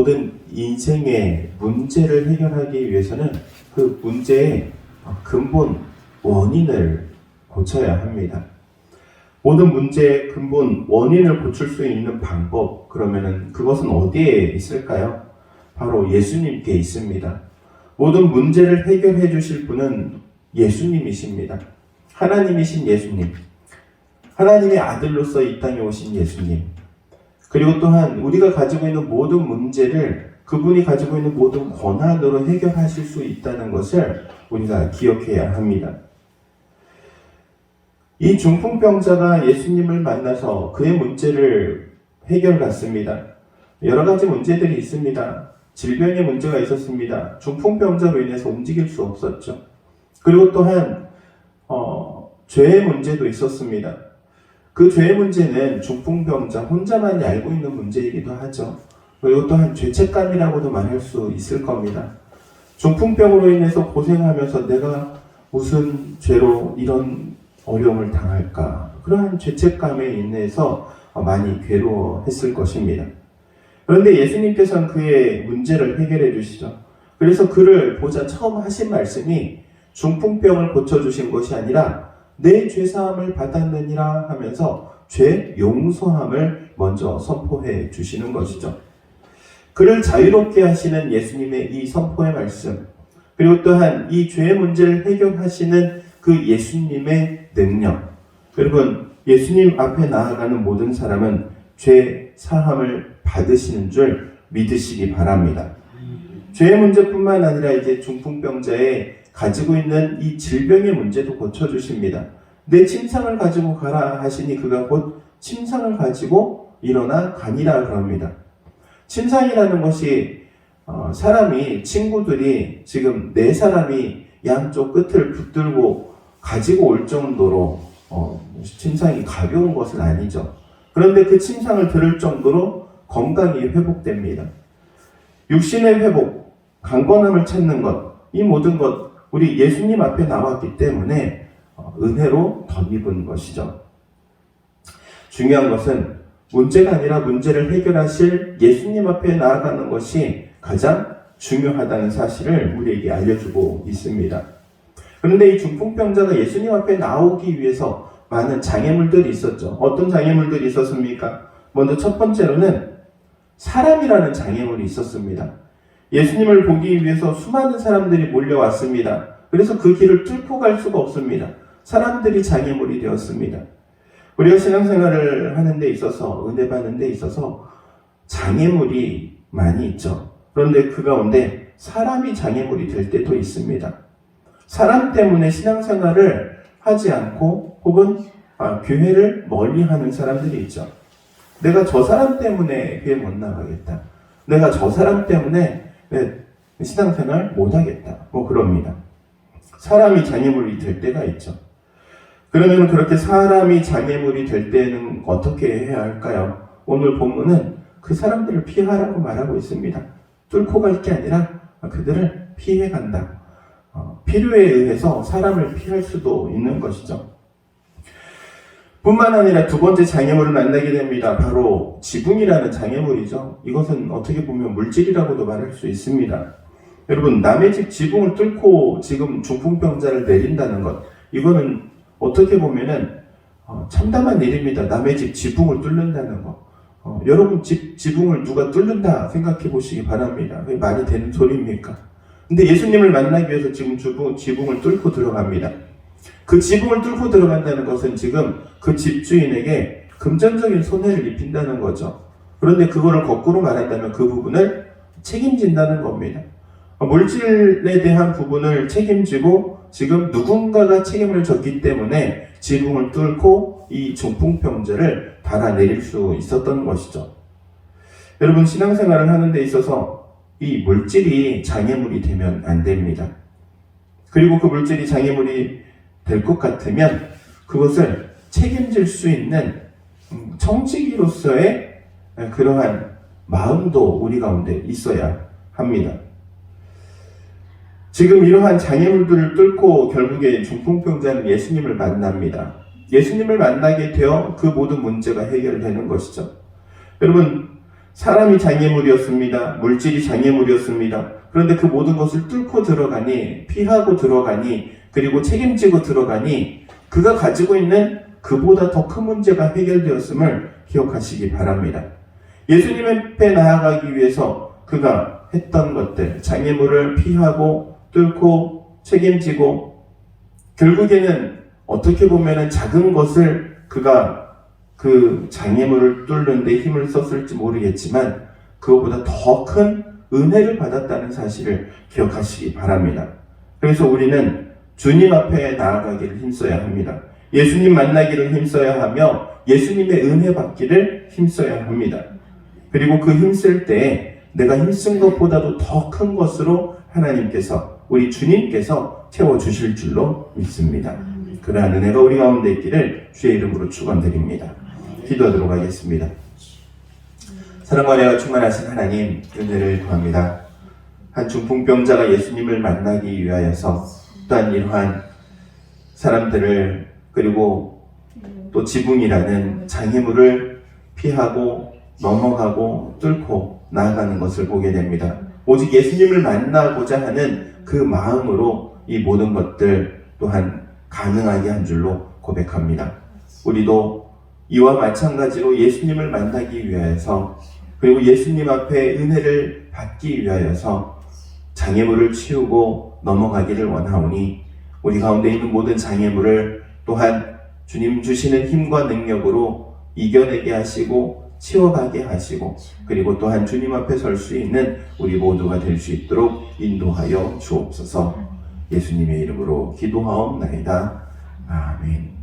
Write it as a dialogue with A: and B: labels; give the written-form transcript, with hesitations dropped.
A: 모든 인생의 문제를 해결하기 위해서는 그 문제의 근본 원인을 고쳐야 합니다. 모든 문제의 근본 원인을 고칠 수 있는 방법, 그러면은 그것은 어디에 있을까요? 바로 예수님께 있습니다. 모든 문제를 해결해 주실 분은 예수님이십니다. 하나님이신 예수님, 하나님의 아들로서 이 땅에 오신 예수님, 그리고 또한 우리가 가지고 있는 모든 문제를 그분이 가지고 있는 모든 권한으로 해결하실 수 있다는 것을 우리가 기억해야 합니다. 이 중풍병자가 예수님을 만나서 그의 문제를 해결했습니다. 여러 가지 문제들이 있습니다. 질병의 문제가 있었습니다. 중풍병자로 인해서 움직일 수 없었죠. 그리고 또한 죄의 문제도 있었습니다. 그 죄의 문제는 중풍병자 혼자만이 알고 있는 문제이기도 하죠. 그리고 또한 죄책감이라고도 말할 수 있을 겁니다. 중풍병으로 인해서 고생하면서 내가 무슨 죄로 이런 어려움을 당할까, 그러한 죄책감에 인해서 많이 괴로워했을 것입니다. 그런데 예수님께서는 그의 문제를 해결해 주시죠. 그래서 그를 보자 처음 하신 말씀이 중풍병을 고쳐주신 것이 아니라 내 죄사함을 받았느니라 하면서 죄 용서함을 먼저 선포해 주시는 것이죠. 그를 자유롭게 하시는 예수님의 이 선포의 말씀, 그리고 또한 이 죄의 문제를 해결하시는 그 예수님의 능력. 여러분, 예수님 앞에 나아가는 모든 사람은 죄 사함을 받으시는 줄 믿으시기 바랍니다. 죄의 문제뿐만 아니라 이제 중풍병자의 가지고 있는 이 질병의 문제도 고쳐주십니다. 내 침상을 가지고 가라 하시니 그가 곧 침상을 가지고 일어나 가니라 그럽니다. 침상이라는 것이 사람이, 친구들이 지금 네 사람이 양쪽 끝을 붙들고 가지고 올 정도로 침상이 가벼운 것은 아니죠. 그런데 그 침상을 들을 정도로 건강이 회복됩니다. 육신의 회복, 강건함을 찾는 것, 이 모든 것 우리 예수님 앞에 나왔기 때문에 은혜로 덧입은 것이죠. 중요한 것은 문제가 아니라 문제를 해결하실 예수님 앞에 나아가는 것이 가장 중요하다는 사실을 우리에게 알려주고 있습니다. 그런데 이 중풍병자가 예수님 앞에 나오기 위해서 많은 장애물들이 있었죠. 어떤 장애물들이 있었습니까? 먼저 첫 번째로는 사람이라는 장애물이 있었습니다. 예수님을 보기 위해서 수많은 사람들이 몰려왔습니다. 그래서 그 길을 뚫고 갈 수가 없습니다. 사람들이 장애물이 되었습니다. 우리가 신앙생활을 하는 데 있어서, 은혜 받는 데 있어서 장애물이 많이 있죠. 그런데 그 가운데 사람이 장애물이 될 때도 있습니다. 사람 때문에 신앙생활을 하지 않고 혹은 교회를 멀리하는 사람들이 있죠. 내가 저 사람 때문에 교회 못 나가겠다. 내가 저 사람 때문에 신앙생활 못하겠다. 그럽니다. 사람이 장애물이 될 때가 있죠. 그러면 그렇게 사람이 장애물이 될 때는 어떻게 해야 할까요? 오늘 본문은 그 사람들을 피하라고 말하고 있습니다. 뚫고 갈 게 아니라 그들을 피해간다. 필요에 의해서 사람을 피할 수도 있는 것이죠. 뿐만 아니라 두 번째 장애물을 만나게 됩니다. 바로 지붕이라는 장애물이죠. 이것은 어떻게 보면 물질이라고도 말할 수 있습니다. 여러분, 남의 집 지붕을 뚫고 지금 중풍병자를 내린다는 것, 이거는 어떻게 보면은 참담한 일입니다. 남의 집 지붕을 뚫는다는 것. 여러분 집 지붕을 누가 뚫는다 생각해 보시기 바랍니다. 그게 말이 되는 소리입니까? 근데 예수님을 만나기 위해서 지금 지붕을 뚫고 들어갑니다. 그 지붕을 뚫고 들어간다는 것은 지금 그 집주인에게 금전적인 손해를 입힌다는 거죠. 그런데 그거를 거꾸로 말한다면 그 부분을 책임진다는 겁니다. 물질에 대한 부분을 책임지고 지금 누군가가 책임을 졌기 때문에 지붕을 뚫고 이 중풍병자를 달아내릴 수 있었던 것이죠. 여러분, 신앙생활을 하는 데 있어서 이 물질이 장애물이 되면 안 됩니다. 그리고 그 물질이 장애물이 될 것 같으면 그것을 책임질 수 있는 청지기로서의 그러한 마음도 우리 가운데 있어야 합니다. 지금 이러한 장애물들을 뚫고 결국에 중풍병자는 예수님을 만납니다. 예수님을 만나게 되어 그 모든 문제가 해결되는 것이죠. 여러분, 사람이 장애물이었습니다. 물질이 장애물이었습니다. 그런데 그 모든 것을 뚫고 들어가니, 피하고 들어가니, 그리고 책임지고 들어가니 그가 가지고 있는 그보다 더 큰 문제가 해결되었음을 기억하시기 바랍니다. 예수님 앞에 나아가기 위해서 그가 했던 것들, 장애물을 피하고 뚫고 책임지고, 결국에는 어떻게 보면 작은 것을 그가 그 장애물을 뚫는 데 힘을 썼을지 모르겠지만 그것보다 더 큰 은혜를 받았다는 사실을 기억하시기 바랍니다. 그래서 우리는 주님 앞에 나아가기를 힘써야 합니다. 예수님 만나기를 힘써야 하며 예수님의 은혜 받기를 힘써야 합니다. 그리고 그 힘쓸 때에 내가 힘쓴 것보다도 더 큰 것으로 하나님께서, 우리 주님께서 채워주실 줄로 믿습니다. 그러한 은혜가 우리 가운데 있기를 주의 이름으로 축원드립니다. 기도하도록 하겠습니다. 사랑과 은혜가 충만하신 하나님, 은혜를 구합니다. 한 중풍병자가 예수님을 만나기 위하여서 또한 이러한 사람들을, 그리고 또 지붕이라는 장애물을 피하고 넘어가고 뚫고 나아가는 것을 보게 됩니다. 오직 예수님을 만나고자 하는 그 마음으로 이 모든 것들 또한 가능하게 한 줄로 고백합니다. 우리도 이와 마찬가지로 예수님을 만나기 위하여서, 그리고 예수님 앞에 은혜를 받기 위하여서 장애물을 치우고 넘어가기를 원하오니 우리 가운데 있는 모든 장애물을 또한 주님 주시는 힘과 능력으로 이겨내게 하시고 치워가게 하시고, 그리고 또한 주님 앞에 설 수 있는 우리 모두가 될 수 있도록 인도하여 주옵소서. 예수님의 이름으로 기도하옵나이다. 아멘.